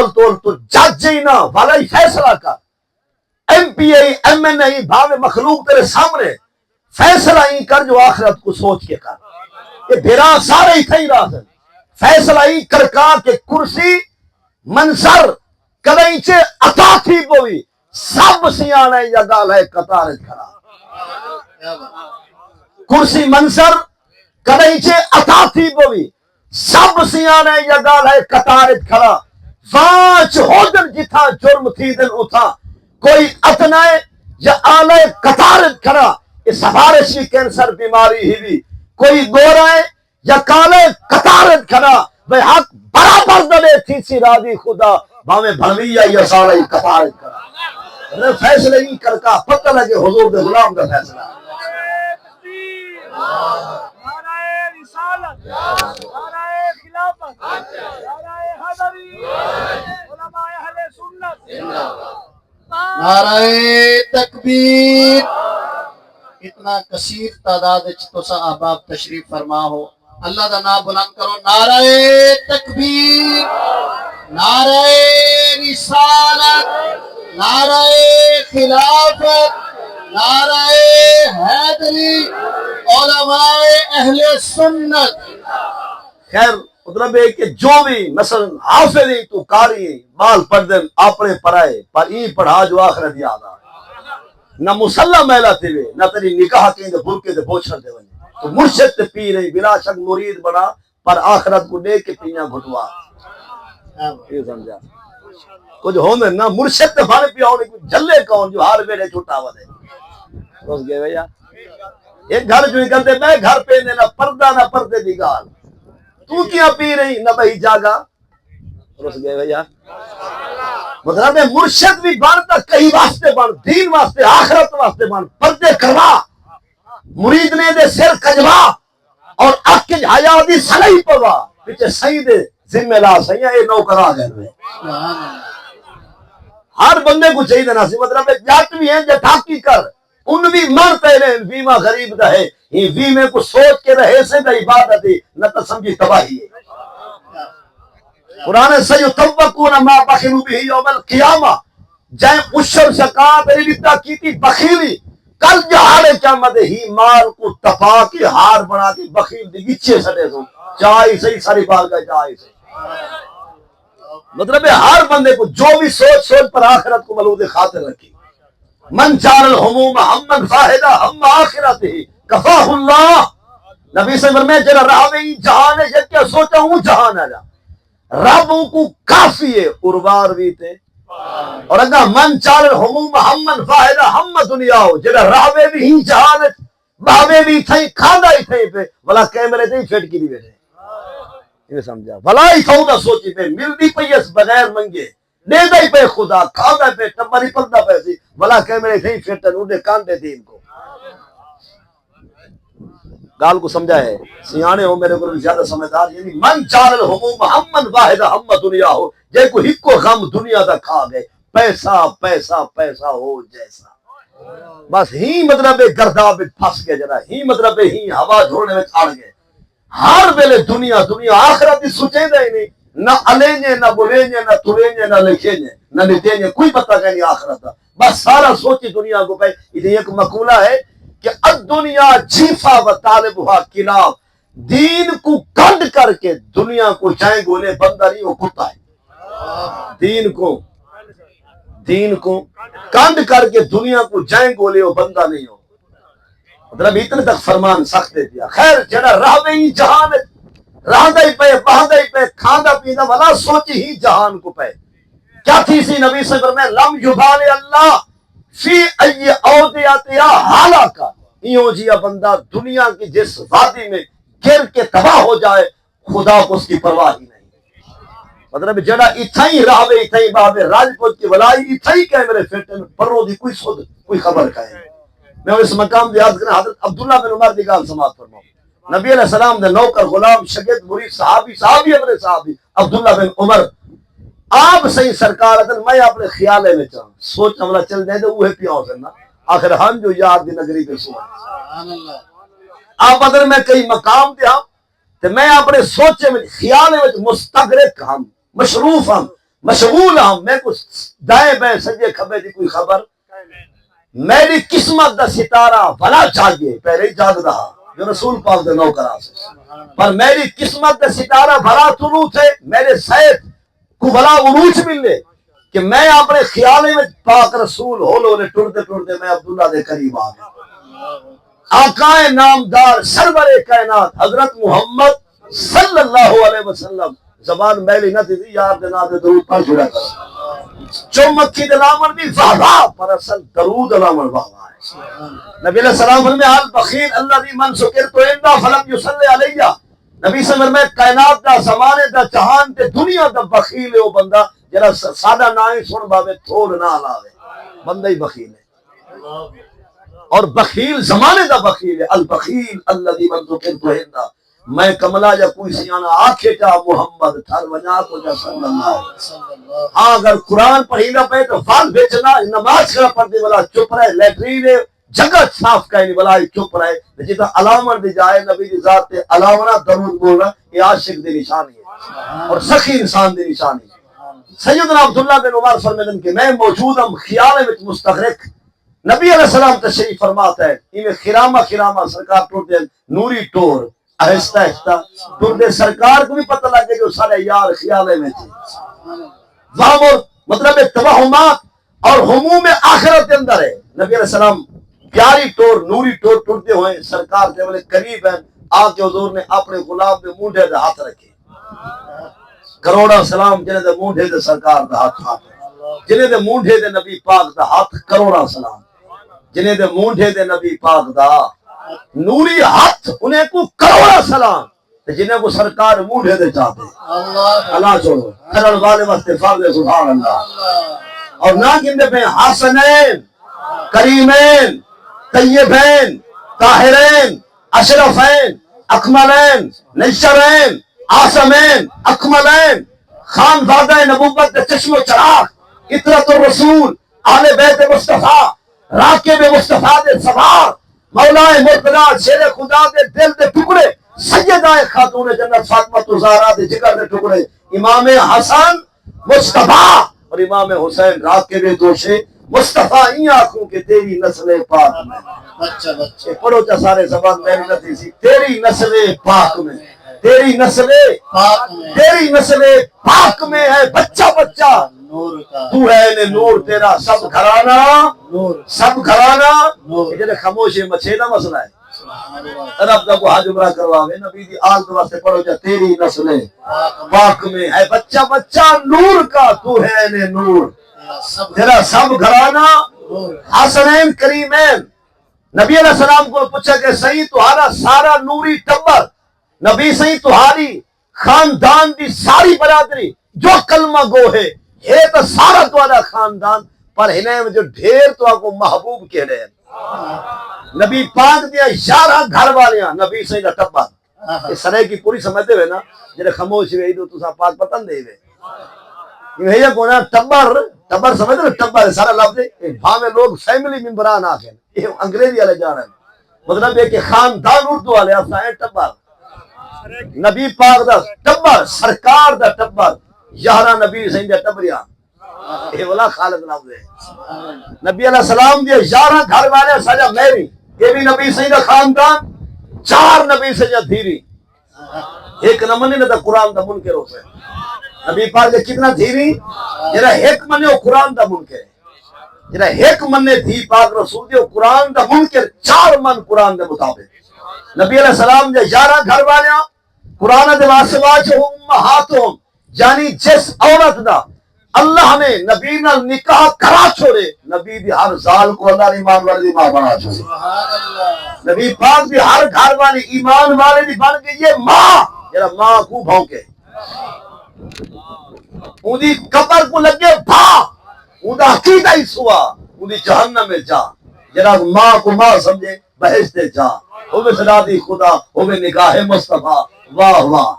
تول تو جج ہی نہ والا ہی فیصلہ کر، M P A M N A بھاوے مخلوق تیرے سامنے فیصلہ ہی کر جو آخرت کو سوچ کے کر. یہ بھیرا سارے ہی تھئی رازن فیصلہ ہی کرکا کے کرسی منظر کدیں چے عطا تھی پوی سب سیانے یا گال ہے قطار کھڑا. کرسی منظر کدیں چے عطا تھی پوی سب سیانے یا گال ہے قطار کھڑا. وانچ ہو دن جتھا جرم تھی دن اتھا کوئی اتنائے یا آلے قطار کھڑا. یہ سفارشی کینسر بیماری ہی بھی کوئی گورائے یا کالے قطار کھڑا. بے حق برابر دلے تھی سی راضی خدا باویں بھلویا یا سارے قطار کھڑا. فیصلے ہی کرکا پتہ لگے حضور دے غلام کا فیصلہ. نعرہ تکبیر. اتنا کثیر تعداد تو احباب تشریف فرما ہو، اللہ دا نام بلند کرو. نعرہ تکبیر، نعرہ رسالت، نعرہ خلافت، نعرہ حیدری، علماء اہل سنت. خیر مطلب ہے کہ جو بھی مثلا حافظ ہی تو کاری بال پردن اپنے پڑھائے پر این پڑھا جو آخرت یاد آ نہ مسلح میلا تھے وے نہ تیری نکاح کے برکے دے بوچھر دے ونے تو مرشد تے پی رہی بلا شک مرید بنا پر آخرت کو دے کے پینا گھٹوا. یہ سمجھا کچھ ہونے نہ مرشد تے بھانے پیا ہونے کچھ جلے کون جو ہار بیڑے چھوٹا ودے روز گئے بھیا. ایک گھر جو ہی کرتے میں گھر پہ نہ پردہ نہ پردے دی گال تو کیا پی رہی نہ بھئی جاگا روز گئے بھیا. مطلب مرشد بھی بنتا کئی واسطے بن دین واسطے آخرت واسطے بن پردے کروا مرید نے دے سر کجوا اور اکج حیا دی سلائی پوا پیچھے صحیح دے ذمہ لا صحیح اے نوکر آ گئے. ہر بندے کو چاہیے نا سی مطلب جٹ بھی ہیں جٹاکی کر ان بھی مرتے رہے بیمہ غریب دا ہے یہ بیمے کو سوچ کے رہے سے دا عبادت ہے نہ تو سمجھی تباہی ہے. قرآن سیطوقون ما بخلوا به یوم القیامہ جائیں اشر شکاة تیری لتا کی تھی بخیلی کل جہارے قیامت ہی مال کو تپا کے ہار بنا کے بخیل دی گچھے سٹے سو چاہی صحیح ساری بار کا چاہی صحیح. مطلب ہے ہر بندے کو جو بھی سوچ پر آخرت کو ملود خاطر رکھی. من جار الحموم ہمن فاہدہ ہم آخرت ہی کفاہ اللہ. نبی سے فرمائے جنہ راہ میں جہان ہے یہ کیا سوچا ہوں جہان ہے ربوں کو کافی ہے اروار بھی تھے. اور اگر من چال الحموم ہمن فاہدہ ہم دنیا ہو جنہ راہ میں بھی ہی جہان ہے باہوے بھی تھے کھاندہ ہی تھے پہ بلا کیمرے تھے فٹ کی بھی بیٹھے. یہ سمجھا بلا ہی تھا نہ سوچی پہ مل دی پہ اس بغیر منگے دے دائی پہ خدا کھاندہ پہ ٹمبری پلدہ پہ سی بلا کیمرے تھے فٹ انہوں کاندے تھے ان کو. گال کو سمجھا ہے سیانے ہو میرے کو زیادہ سمجھدار یعنی من چال الحموم ہمن واحدہ ہم دنیا ہو جے کو ہکو غم دنیا دا کھا گئے پیسہ پیسہ پیسہ ہو جیسا بس ہی مطلب گرداب پھنس گئے جنا ہی مطلب ہی ہوا جھوڑنے میں چھاڑ گئے. ہر ویلے دنیا دنیا آخرت دی سوچیں دے نہیں نہ الینجے نہ بولینجے نہ تلینجے نہ لکھینجے نہ نتینجے کوئی پتہ کہ نہیں آخرت دا بس سارا سوچی دنیا کو پہ. یہ ایک مقولہ ہے کہ الدنیا جیفا و طالبہا کلاب دین کو کنڈ کر کے دنیا کو جائیں گولے بندہ نہیں وہ کتا ہے. دین کو کنڈ کر کے دنیا کو جائیں گولے وہ بندہ نہیں ہو. مطلب اتنے تک فرمان سخت دیا. خیر جڑا راہ میں ہی جہان راندہ ہی پہ باندہ ہی پہ کھاندہ پیندہ والا سوچی ہی جہان کو پہ کیا تھی سی نبی سے فرمائے لم یبال اللہ فی ای اودیاتیا حالا کا یوں جیا بندہ دنیا کی جس وادی میں گر کے تباہ ہو جائے خدا کو اس کی پرواہ ہی نہیں. مطلب جڑا اتھائی راوے اتھائی بابے راجپوت کی ولائی اتھائی کیمرے فٹن پرو دی کوئی سود کوئی خبر کہیں. میں اس مقام دی یاد کرنا حضرت عبداللہ بن عمر دی گال سماعت فرماؤں. نبی علیہ السلام دے نوکر غلام شگرد مرید صحابی اپنے صحابی عبداللہ بن عمر آپ صحیح سرکار ادن میں اپنے خیالے میں چاہوں سوچ ہمارا چل جائے تو وہ پیاؤں کرنا آخر ہم جو یاد دی نگری پہ سوان آپ ادن میں کئی مقام دیا تو میں اپنے سوچے میں خیالے میں مستغرق ہم مشروف ہم مشغول ہوں میں کچھ دائیں بائیں سجے کھبے دی کوئی خبر میری قسمت دا ستارہ بھلا جاگے پہلے ہی جاگ رہا جو رسول پاک دے نوکرا سے پر میری قسمت دا ستارہ بھلا طلوع تھے میرے صحت کو بھلا عروج ملے کہ میں اپنے خیالے میں پاک رسول ہو لو نے ٹرتے ٹرتے میں عبداللہ دے قریب آ گیا آقا نامدار سرور کائنات حضرت محمد صلی اللہ علیہ وسلم زبان میلی نہ تھی یار دنا دے درود پڑھ چھڑا کر جو مکھی دلامن بھی واہ پر اصل درود دلامن واہ ہے نبی علیہ السلام فرمائے البخیل الذی من سکرت عنده فلم یصلی علیہ نبی صلی اللہ علیہ وسلم کائنات دا زمانے دا جہان تے دنیا دا بخیل ہے وہ بندہ جڑا سادہ نہ ہی سن باوے تھوڑ نہ لاوے بندہ ہی بخیل ہے اور بخیل زمانے دا بخیل ہے البخیل الذی من سکرت عنده میں کملا یا کوئی سیانا آنکھے جا محمد تھر وجا کو جا صلی اللہ علیہ وسلم ہاں اگر قرآن پڑھی نہ پہ تو فال بیچنا نماز کرا پڑھنے والا چپ رہے لیٹرین جگہ صاف کہنے والا چپ رہے جیتا علامت دی جائے نبی دی ذات تے علامنا درود بولنا یہ عاشق دی نشانی ہے اور سخی انسان دی نشانی ہے سیدنا عبداللہ بن عمر فرمائیں کہ میں موجود ہم خیال میں مستغرق نبی علیہ السلام تشریف فرماتا ہے انہیں خرامہ خرامہ سرکار ٹوٹ دے نوری ٹور آہستہ آہستہ ٹوٹے سرکار کو بھی پتہ لگے کہ سارے یار خیالے میں تھے وہاں مطلب توہمات اور ہموم آخرت کے اندر ہے نبی علیہ السلام پیاری ٹور نوری ٹور ٹوٹتے ہوئے سرکار کے بلے قریب ہیں آ کے حضور نے اپنے غلام میں مونڈے دے ہاتھ رکھے کروڑا سلام جنہیں دے مونڈے دے سرکار دے ہاتھ جنہیں دے مونڈے دے نبی پاک دا ہاتھ کروڑا سلام جنہیں دے مونڈے دے نبی پاک دا نوری ہاتھ انہیں کو کروڑا سلام جنہیں کو سرکار مونڈے دے چاہتے اللہ چھوڑو کرن والے واسطے فرض سبحان اللہ اور نہ گندے پہ حسنین کریمین طیبین طاہرین اشرفین اکملین نشرین آسمین اکملین خان زادہ نبوت دے چشم و چراغ اطرت الرسول آل بیت مصطفیٰ راکب مصطفیٰ دے سوار مولا مرتضی شیر خدا دے دل دے ٹکڑے سیدہ خاتون جنت فاطمہ زہرا دے جگر دے ٹکڑے امام حسن مصطفیٰ اور امام حسین راکب دوشے مصطفیٰ ہی آنکھوں کہ تیری نسل پاک میں بچہ بچے پڑھو چا سارے زبان میری نتی سی تیری نسل پاک میں تیری نسل پاک میں تیری نسل پاک میں ہے بچہ بچہ نور کا تو ہے نور تیرا سب گھرانا نور سب گھرانا یہ خاموشی مچھے دا مسئلہ ہے رب دا کو حج عمرہ کرواوے نبی دی آل دعا سے پڑھو جا تیری نسل پاک میں ہے بچہ بچہ نور کا تو ہے نور تیرا سب گھرانا حسنین کریمین نبی علیہ السلام کو پوچھا کہ صحیح تمہارا سارا نوری ٹبر نبی صحیح تمہاری خاندان دی ساری برادری جو کلمہ گو ہے یہ تو سارا تمہارا خاندان پر انہیں جو ڈھیر تو آپ کو محبوب کہہ رہے ہیں نبی پاک دیا 11 گھر والیاں نبی صحیح دا ٹبر اس سرے کی پوری سمجھتے ہوئے نا جنہیں خاموش ہوئے تو تسا پاک پتن دے ہوئے یہ کونا ٹبر ٹبر سمجھتے ہیں ٹبر سارا لفظ ہے بھاں میں لوگ فیملی ممبران آکھیں یہ انگریزی والے جا رہے ہیں مطلب ہے کہ خاندان اردو والے اپنا ہے ٹبر نبی پاک دا ٹبر سرکار دا ٹبر 11 نبی صحیح دا ٹبریاں یہ والا خالد لفظ ہے نبی علیہ السلام دے 11 گھر والے سجا میری یہ بھی نبی صحیح دا خاندان 4 نبی سجا دھیری ایک نمنے نہ دا قرآن دا منکر ہو سے نبی پاک دے کتنا دھیری جرا ایک منے وہ قرآن دا منکر ہے جرا ایک منے دھی پاک رسول دے قرآن دا منکر 4 من قرآن دے مطابق نبی علیہ السلام دے 11 گھر والیاں قرآن دے واسواج امہاتہم یعنی جس عورت دا اللہ نے نبی نال نکاح کرا چھوڑے نبی دی ہر زال کو اللہ نے ایمان والے دی ماں بنا چھوڑے نبی پاک دی ہر گھر والی ایمان والے دی بن گئی یہ ماں جرا ماں کو بھونکے ان دی قبر کو لگے بھا ان دا عقیدہ ہی سوا ان دی جہنم میں جا جرا ماں کو ماں سمجھے بہشت جا ہوئے صدا دی خدا ہوئے نگاہ مصطفیٰ واہ واہ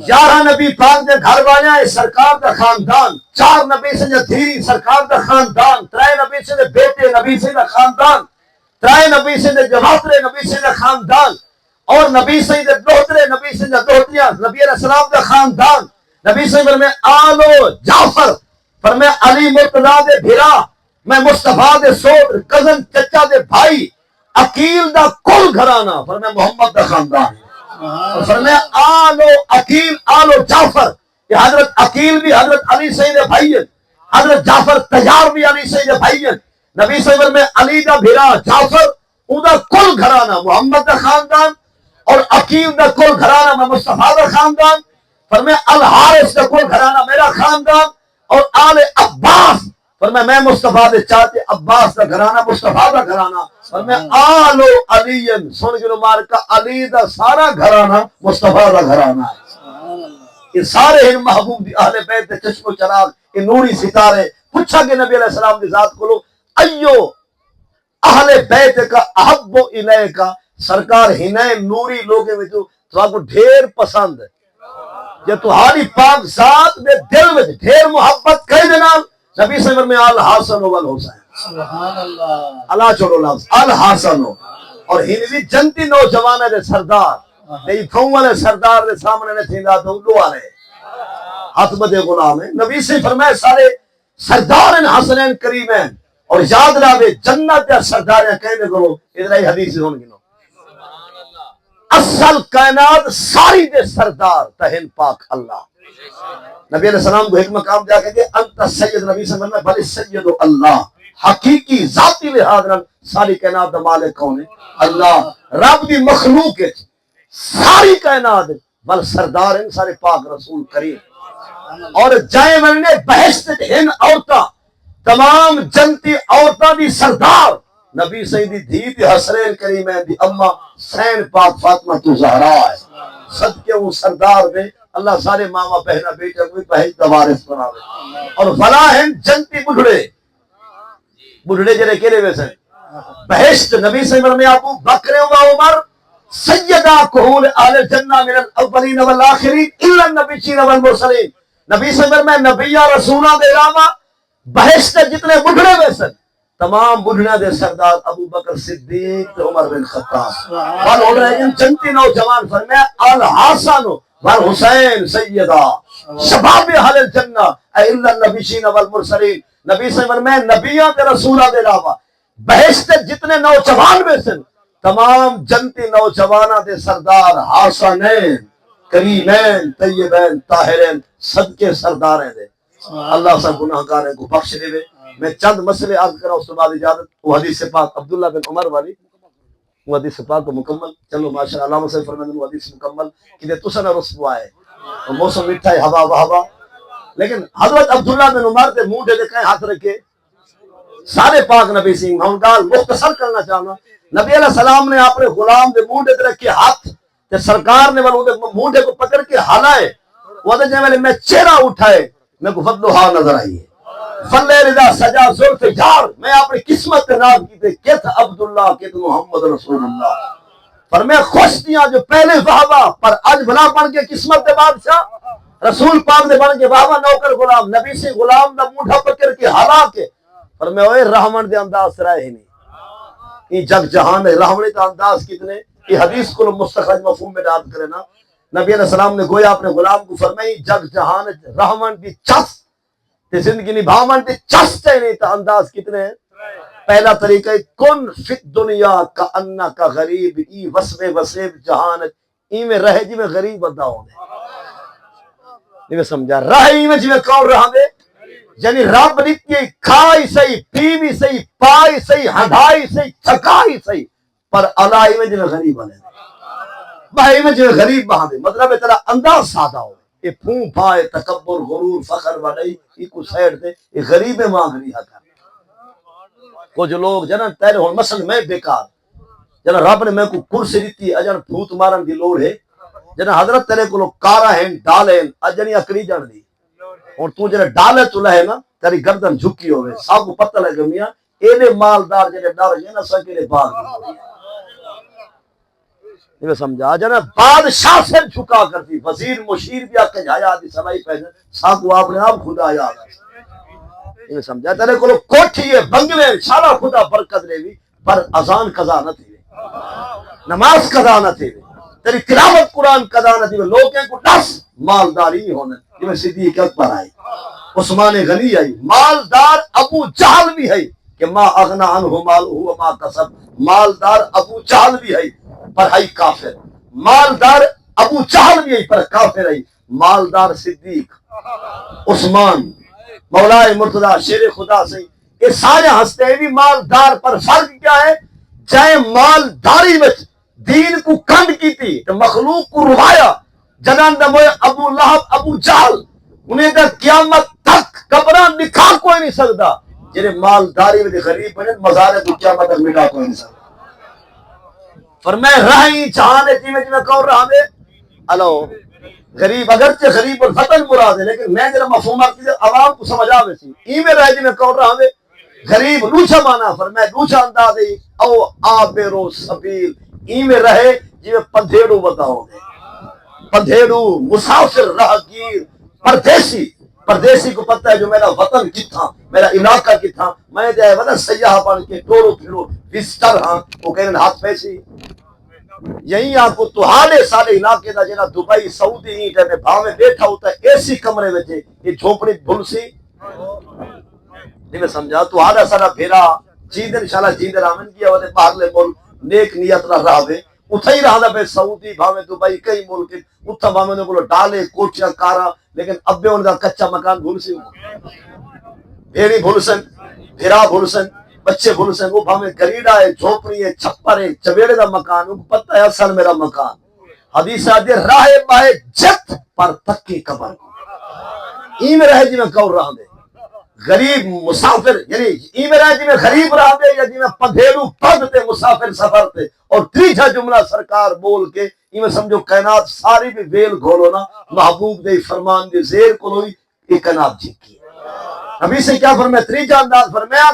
11 نبی پاک دے گھر والے سرکار دا خاندان 4 نبی سے دھیری سرکار دا خاندان 3 نبی سے بیٹے نبی سے دا خاندان 3 نبی سے جواترے نبی سے دا خاندان اور نبی سے دوہترے نبی سے دوہتریاں نبی علیہ السلام دا خاندان نبی صلی اللہ علیہ وسلم میں آلو جعفر فرمایا علی مرتضیٰ دے بھرا میں مصطفیٰ دے سوت کزن چچا دے بھائی عقیل دا کل گھرانہ فرمایا محمد دا خاندان فرمایا آلو عقیل آلو جعفر یہ حضرت عقیل بھی حضرت علی سید بھائی حضرت جعفر تیار بھی علی سید بھائی نبی صلی اللہ علیہ وسلم میں علی دا بھرا جعفر اوندا کل گھرانہ محمد دا خاندان اور عقیل دا کل گھرانہ میں مصطفیٰ دا خاندان فرمایا الحارث دا کل گھرانہ میرا خاندان اور آل عباس فرمایا میں مصطفیٰ دے چاچے عباس دا گھرانہ مصطفیٰ دا گھرانہ فرمایا آلو علی سن کے مار کا علی دا سارا گھرانہ مصطفیٰ دا گھرانہ ہے یہ سارے ہیں محبوب دی اہل بیت دے چشم و چراغ یہ نوری ستارے پوچھا کہ نبی علیہ السلام دی ذات کو لو ایو اہل بیت کا احب الیہ کا سرکار ہنے نوری لوگے میں تو آپ کو ڈھیر پسند ہے یہ تمہاری پاک ذات دے دل میں ڈھیر محبت کہہ دینا نبی صلی اللہ علیہ وسلم میں الحسن والحسین سبحان اللہ اللہ چھوڑو لفظ الحسن اور ہنوی جنتی نوجوان دے سردار نہیں تھوں والے سردار دے سامنے نے تھیندا تو دعا رہے حتم دے غلام ہیں نبی سے فرمائے سارے سردار حسنین کریمین اور یاد رہے جنت یا سردار کہنے کرو ادھر ہی حدیث ہون گنو اصل کائنات ساری دے سردار تہن پاک اللہ نبی علیہ السلام کو ایک مقام دیا کہ انت سید نبی صلی اللہ علیہ وسلم بل سید اللہ حقیقی ذاتی لحاظ ساری کائنات دا مالک کون ہے اللہ رب دی مخلوق ہے ساری کائنات بل سردار ہیں سارے پاک رسول کریم اور جائے مرنے بہشت ہن عورتاں تمام جنتی عورتاں دی سردار نبی سیدی دھی دی حسنین کریمین دی اما حسین پاک فاطمہ تو زہرا ہے صدقے وہ سردار دے اللہ سارے ماما بہنا بیٹا کوئی بہشت وارث بناوے اور فلا ہیں جنتی بڑھڑے جڑے کیڑے ویسے بہشت نبی صلی اللہ علیہ وسلم ابو بکر و عمر سیدہ کہول اہل جنہ من الاولین والآخرین الا النبیین والمرسلین نبی صلی اللہ علیہ وسلم نبیہ رسولہ دے علاوہ بہشت جتنے بڑھڑے ویسے تمام بڑھڑے دے سردار ابو بکر صدیق عمر بن خطاب اور ہو رہے ہیں جنتی نوجوان فرمایا الحسن والحسین سیدہ شباب اہل الجنہ الا النبیین والمرسلین نبی صلی اللہ علیہ وسلم نبیوں کے رسولہ دے علاوہ بہشت جتنے نوجوان میں سے تمام جنتی نوجوانہ دے سردار حسنین کریمین طیبین طاہرین صدقے سرداریں دے اللہ سب گناہگاریں کو بخش دے وے میں چند مسئلے عرض کرا اس کے بعد اجازت وہ حدیث پاک عبداللہ بن عمر والی وہ حدیث پاک کو مکمل چلو ماشاءاللہ علامہ صاحب فرمائیں وہ حدیث مکمل کہ تسا نہ رسوا ہے اور موسم میٹھا ہے ہوا ہوا لیکن حضرت عبداللہ بن عمر دے منہ دے کہیں ہاتھ رکھے سارے پاک نبی سنگھ میں گال مختصر کرنا چاہنا نبی علیہ السلام نے اپنے غلام دے منہ دے رکھے ہاتھ تے سرکار نے منہ دے کو پکڑ کے ہلائے وہ جے میں چہرہ اٹھائے میں کو فضلھا نظر آئی ہے فلے رضا سجا زلف جار میں اپنی قسمت کے نام کی تھے کت عبداللہ کت محمد رسول اللہ پر میں خوش دیا جو پہلے صحابہ پر آج بھلا بن کے قسمت کے بادشاہ رسول پاک دے بن کے بابا نوکر غلام نبی سے غلام دا موڈھا پکڑ کے ہلا کے پر میں اوے رحمن دے انداز رہے ہی نہیں یہ جگ جہان ہے رحمن دا انداز کتنے یہ حدیث کو مستخرج مفہوم میں یاد کرے نا نبی علیہ السلام نے گویا اپنے غلام کو فرمائی جگ جہان رحمن دی چس تے زندگی نبھاون تے چس تے نہیں تا انداز کتنے ہیں پہلا طریقہ کن فی دنیا کا انا کا غریب ای وسم وسیب جہان ای میں رہے جی میں غریب بندہ ہونے نہیں میں سمجھا رہے میں جی میں کون رہا دے یعنی رب نیتی کھائی صحیح پیوی صحیح پائی صحیح ہڈائی صحیح چھکائی صحیح پر علائی میں جی میں غریب بنے بھائی میں جی میں غریب بہاں دے مطلب تیرا انداز سادہ ہو یہ پھون پھائے تکبر غرور فخر بڑھائی یہ کو سیڈ دے یہ غریب مانگ رہی ہے کچھ لوگ جنہاں تیرے ہون مثلا میں بیکار جنہاں رب نے میں کو کرسی دیتی اجن پھوت مارن دی لوڑ ہے جنہاں حضرت تیرے کو لوگ کارا ہیں ڈالیں اجنی اکری جان دی اور تو جنہاں ڈالے تو لہے نا تیری گردن جھکی ہوئے سب کو پتہ لگے میاں ایلے مالدار جنہاں ڈار یہ نہ سکے باغ یہ سمجھا جنہاں بادشاہ سے جھکا کرتی وزیر مشیر بھی آکے جایا آدھی سلائی پہنے ساکو آپ نے آپ خدا یاد ہے یہ سمجھا تیرے کو کوٹھی ہے بنگلے شالا خدا برکت لے بھی پر اذان قضا نہ تھی نماز قضا نہ تھی تیری تلاوت قرآن قضا نہ تھی لوگوں کو دس مالداری ہونا جی صدیق اکبر آئی عثمان غنی آئی مالدار ابو جہل بھی ہے کہ ما اغنا عنہ مالہ وما کسب مالدار ابو جہل بھی ہے پر ہے کافر مالدار ابو جہل بھی ہے پر کافر ہے مالدار صدیق عثمان مولائے مرتضی شیر خدا سے یہ سارے ہستے ہیں بھی مالدار پر فرق کیا ہے جائے مالداری میں دین کو کنڈ کی تھی تو مخلوق کو روایا جنان دموئے ابو لہب ابو جہل انہیں کا قیامت تک قبران نکھا کوئی نہیں سکتا جنہیں مالداری میں غریب بنے مزارے کو قیامت تک مٹا کوئی نہیں سکتا فرمائے رہی جہانے جی میں کہوں رہا میں الو غریب اگرچہ غریب اور فتن مراد ہے لیکن میں جنہا مفہومات کی عوام کو سمجھ آوے سی ای میں رہ جی میں کہوں رہا میں غریب روچہ مانا فرمائے روچہ اندازی او آبرو سبیل ای میں رہے جی میں پندھیڑو بتاؤ گے پندھیڑو مسافر راہگیر پردیسی کو پتہ ہے جو میرا وطن کتھا میرا علاقہ کتھا میں جائے وطن سیاح بن کے ٹورو پھرو وسٹر ہاں وہ کہنے ہاتھ پیسی یہیں آپ کو تہاڑے سارے علاقے دا جنا دبئی سعودی اینٹ ہے بھاؤ میں بیٹھا ہوتا ہے ایسی کمرے میں جے یہ جھوپڑی بھول سی نہیں میں سمجھا تہاڑا سارا بھیرا جیند انشاءاللہ جیند رامن کیا ہوتے باہرلے مول نیک نیت نہ راوے اتھا ہی رہا بے سعودی بھاؤ میں دبئی کئی ملک اتھا بھاؤ میں کو ڈالے کوٹیاں کارا لیکن اب ان کا کچا مکان بھول سی بھیڑی بھول سن بھیرا بھول سن بچے بھول سن وہ بھاؤ میں گریڈا ہے جھوپڑی ہے چھپر ہے چبیڑے دا مکان وہ پتہ ہے اصل میرا مکان حدیث آدھے راہ باہے جت پر پکی قبر ای میں رہے جی میں کور رہا دے غریب مسافر یعنی ای میں رہے جی میں غریب رہا دے یا جی میں پندھیڑو پد تے مسافر سفر تے اور تریجا جملہ سرکار بول کے ای میں سمجھو کائنات ساری بھی ویل گھولو نا محبوب دے فرمان دے زیر کو لوئی ایک کائنات جھکی نبی سے کیا فرمائے تریجا انداز فرمایا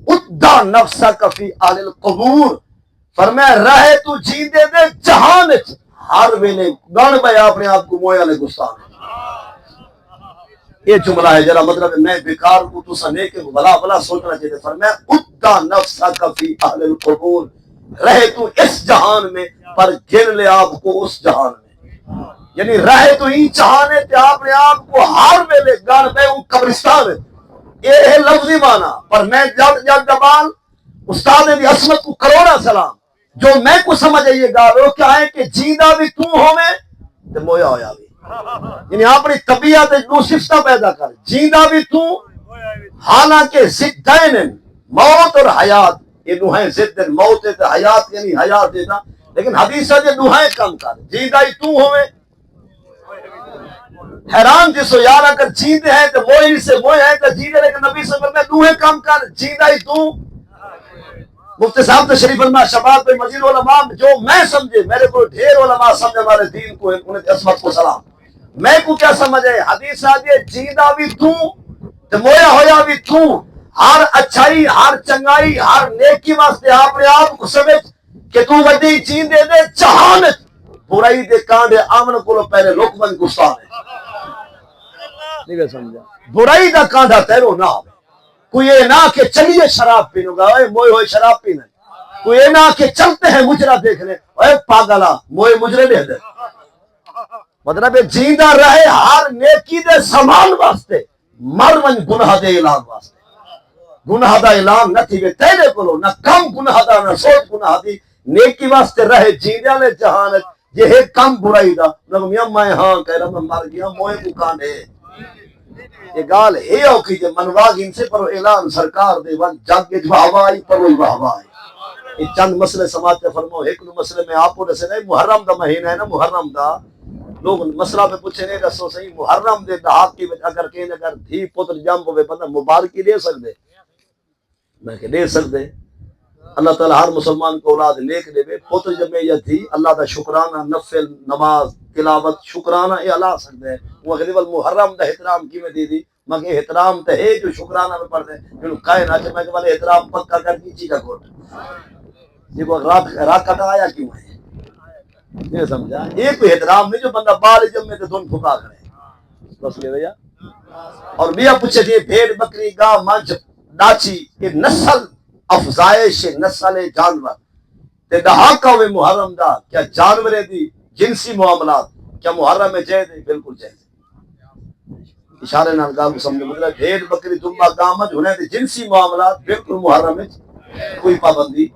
ادّا نفسہ کفی آل القبور فرمایا رہے تو جیندے دے جہان ہر ویلے گن بھائی اپنے آپ کو مویا لے گستان یہ جملہ ہے جرا مطلب میں بیکار کو تو سنے کے بلا بلا سوچنا چاہتے فرمایا ادّا نفسہ کفی آل القبور رہے تو اس جہان میں پر گن لے آپ کو اس جہان میں یعنی رہے تو ہی جہان ہے کہ آپ نے آپ کو ہر ویلے گن بھائی وہ قبرستان ہے یہ ہے لفظی معنی پر میں جب جبال استاد دی عصمت کو کروڑا سلام جو میں کو سمجھ آئیے گا وہ کیا ہے کہ جیندہ بھی تو ہوئے تو مویا ہویا بھی یعنی اپنی طبیعت نو شفتہ پیدا کر جیندہ بھی تو حالانکہ زدین موت اور حیات یہ نوہیں زدین موت ہے حیات یعنی حیات دیتا لیکن حدیث ہے نوہیں کم کر جیندہ ہی تو ہوئے حیران جسو یار اگر جیندے ہیں تو موئی سے موئی ہے تو جیندے لیکن نبی صلی اللہ علیہ وسلم نوہیں کم کر جیندہ ہی تو مفتی صاحب تشریف فرما شباب پہ مزید علماء جو میں سمجھے میرے کو ڈھیر علماء سمجھے والے دین کو انہیں عصمت کو سلام میں کو کیا سمجھے حدیث آدھے جیندہ بھی تو مویا ہویا بھی تو ہر اچھائی ہر چنگائی ہر نیکی واسطے آپ نے آپ کو سمجھ کہ تو وڈی جیندے دے جہانت برائی دے کانڈے آمن کو پہلے لقمن گستان ہے نہیں سمجھا برائی دا کانڈا تیرو نہ ہو کوئی یہ نہ کہ چلیے شراب پینو گا اے موئے ہوئے شراب پینے کوئی یہ نہ کہ چلتے ہیں مجرہ دیکھنے اے پاگلا موئے مجرے دے دے مطلب جیندہ رہے ہر نیکی دے سامان واسطے مر من گناہ دے اعلان واسطے گناہ دا اعلان نہ تھی تیرے کو نہ کم گناہ دا نہ سوچ گناہ دی نیکی واسطے رہے جیندہ لے جہانت یہ ہے کم برائی دا لگم یا میں ہاں کہہ رہا میں مر گیا موئے کو کاندے یہ گال ہے اوکی جے منواغ ان سے پر اعلان سرکار دے وقت جگ کے بہوائی پر وہی بہوائی یہ چند مسئلے سماج کے فرمو ایک نو مسئلے میں آپ کو دسے نہیں محرم دا مہینہ ہے نا محرم دا لوگ مسئلہ پہ پوچھے نہیں دسو صحیح محرم دے دہات کی اگر کہیں اگر دھی پتر جام کو بندہ مبارکی دے سکتے میں کہ دے سکتے اللہ تعالیٰ ہر مسلمان کو اولاد لے کے دے پتر جمع یا تھی اللہ دا شکرانہ نفل نماز تلاوت شکرانہ یہ اللہ سکتے ہیں وہ غریب المحرم دا احترام کی میں دی دی مگر احترام تے ہے جو شکرانہ میں پڑھ دیں جو کائن آجے میں کہ والے احترام پکا کر کی کا کوٹ یہ وہ رات کٹا آیا کیوں ہے یہ سمجھا ایک کوئی احترام نہیں جو بندہ بال جمع تے دن پھکا کرے بس لے بھیا اور بیا پوچھے تھے بھیڑ بکری گاہ منچ ڈاچی یہ نسل افزائش نسل جانور تے دہاکہ ہوئے محرم دا کیا جانورے دی جنسی معاملات کیا محرم میں جائز ہے؟ بالکل جائز ہے. اشارے نال گل سمجھ مطلب بھیڑ بکری دمبا گامج ہونے تے جنسی معاملات بالکل محرم میں کوئی پابندی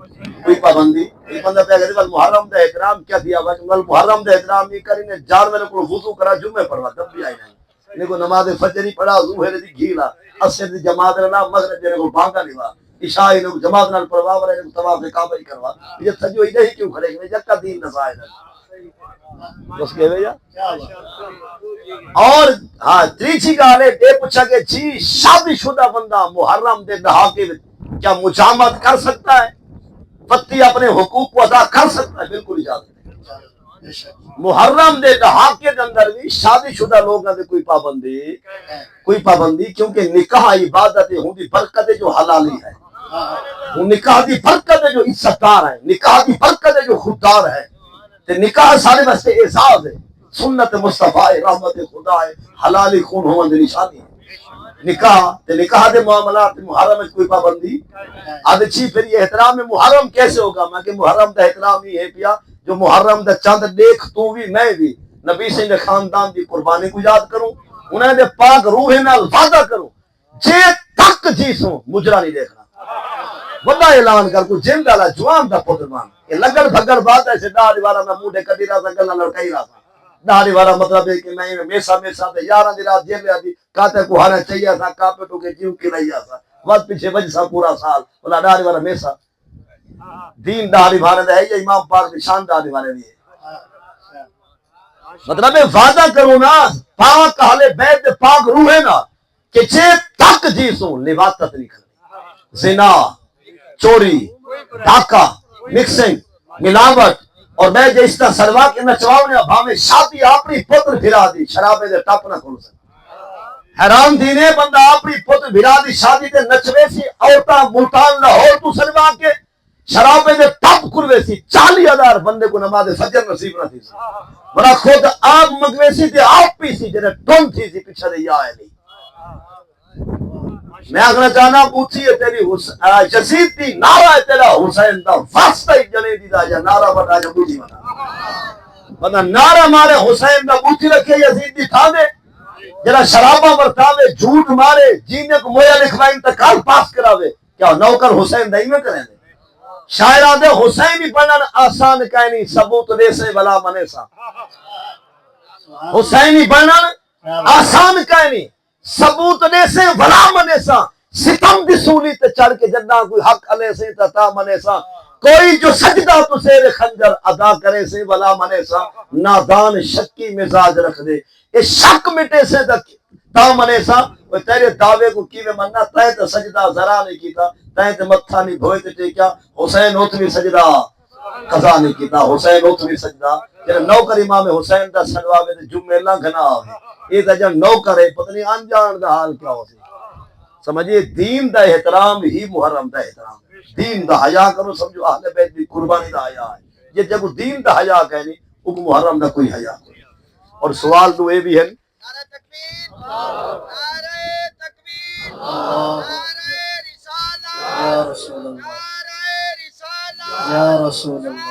ایک بندہ پہ کہ محرم دا احترام کیا دیا ہوا کہ محرم دا احترام یہ کری نے جانور کو وضو کرا جمعے پڑھوا تب بھی آئی نہیں نے کو نماز فجر ہی پڑھا ظہر دی گھیلا عصر دی جماعت نہ مغرب دے کو بانگا نہیں وا عشاء نے جماعت نال پڑھوا ورے نے طواف کعبہ ہی کروا یہ سجو ہی نہیں کیوں کھڑے کہ جکا دین نزائد بس کہے یا اور ہاں تیسری گل ہے یہ پوچھا کہ جی شادی شدہ بندہ محرم دے دہاکے کیا مجامت کر سکتا ہے پتی اپنے حقوق کو ادا کر سکتا ہے؟ بالکل اجازت ہے. محرم دے دہاکے دے اندر بھی شادی شدہ لوگوں دے کوئی پابندی کیونکہ نکاح عبادت ہوندی برکت ہے جو حلالی ہے وہ نکاح دی برکت ہے جو عزت دار ہے نکاح دی برکت ہے جو خوددار ہے تے نکاح سارے واسطے اعزاز ہے سنت مصطفیٰ ہے رحمت خدا ہے حلالی خون ہون دی نشانی ہے نکاح دے معاملات محرم میں کوئی پابندی اچھی پھر یہ احترام میں محرم کیسے ہوگا میں کہ محرم دا احترام ہی ہے پیا جو محرم دا چند دیکھ تو بھی میں بھی نبی سے نے خاندان دی قربانی کو یاد کروں انہیں دے پاک روح نال وعدہ کروں جے تک جیسوں مجرا نہیں دیکھنا بڑا اعلان کر کو جن دالا جوان دا پتر مان یہ لگڑ بھگڑ بات ایسے ڈاڑی وارا میں موڈے کٹی رہا تھا گلا لڑکائی رہا تھا ڈاڑی وارا مطلب ہے کہ میں میسا تے 11 دی رات جیل دی کاتے کو ہانا چاہیے تھا کاپے تو کے جیو کی رہیا تھا بس پیچھے بجسا پورا سال بولا ڈاڑی وارا میسا دین ڈاڑی بھانے دے ہے یہ امام پاک نشان ڈاڑی بھانے دی مطلب ہے وعدہ کرو نا پاک اہل بیت پاک روح ہے نا کہ جے تک جیسوں لواطت نہیں کرنی زنا چوری ڈاکہ مکسنگ ملاوٹ اور میں جو اس طرح سلوا کے نچواؤں نے بھاوے شادی اپنی پتر بھرا دی شرابے دے ٹپ نہ کھول سکتا حیران دینے بندہ اپنی پتر بھرا دی شادی دے نچوے سی عورتاں ملتان لاہور تو سلوا کے شرابے دے ٹپ کھلوے سی 40,000 بندے کو نماز فجر نصیب نہ تھی بڑا خود آپ مگوے سی تے آپ پی سی جنہیں ٹون تھی سی پیچھے دے یا ہے نہیں میں اگر چاہنا پوچھی ہے تیری یزید دی نعرہ ہے تیرا حسین دا واسطہ ہی جنے دی دا یا نعرہ بتا یا بوٹی بتا بندہ نعرہ مارے حسین دا بوٹی رکھے یزید دی تھا دے جرا شرابہ برتاوے جھوٹ مارے جینے کو مویا لکھوائے انتقال پاس کراوے کیا نوکر حسین دائی میں کریں دے شاعرہ دے حسین ہی بنن آسان کہنی ثبوت دے سے بلا منے سا حسین ہی بنن آسان کہنی ثبوت دے سے بلا منے سا ستم دی سولی تے چڑھ کے جنہ کوئی حق علیہ سے تا منے سا کوئی جو سجدہ تو سیر خنجر ادا کرے سے بلا منے سا نادان شکی مزاج رکھ دے یہ شک مٹے سے تا منے سا تیرے دعوے کو کیویں مننا تے تے سجدہ ذرا نہیں کیتا تے متھا نہیں دھوئے تے ٹیکیا حسین اتوی سجدہ قضا نہیں کیتا حسین اتوی سجدہ جڑا نوکر امام حسین دا سلواوے تے جمعے لنگھنا آوے یہ تے جڑا نوکر ہے پتہ نہیں انجان دا حال کیا ہو سی سمجھیے دین دا احترام ہی محرم دا احترام دین دا حیا کرو سمجھو اہل بیت دی قربانی دا حیا ہے یہ جب دین دا حیا کہنی او محرم دا کوئی حیا اور سوال تو یہ بھی ہے نعرہ تکبیر نعرہ تکبیر نعرہ رسالہ یا رسول اللہ یا رسول اللہ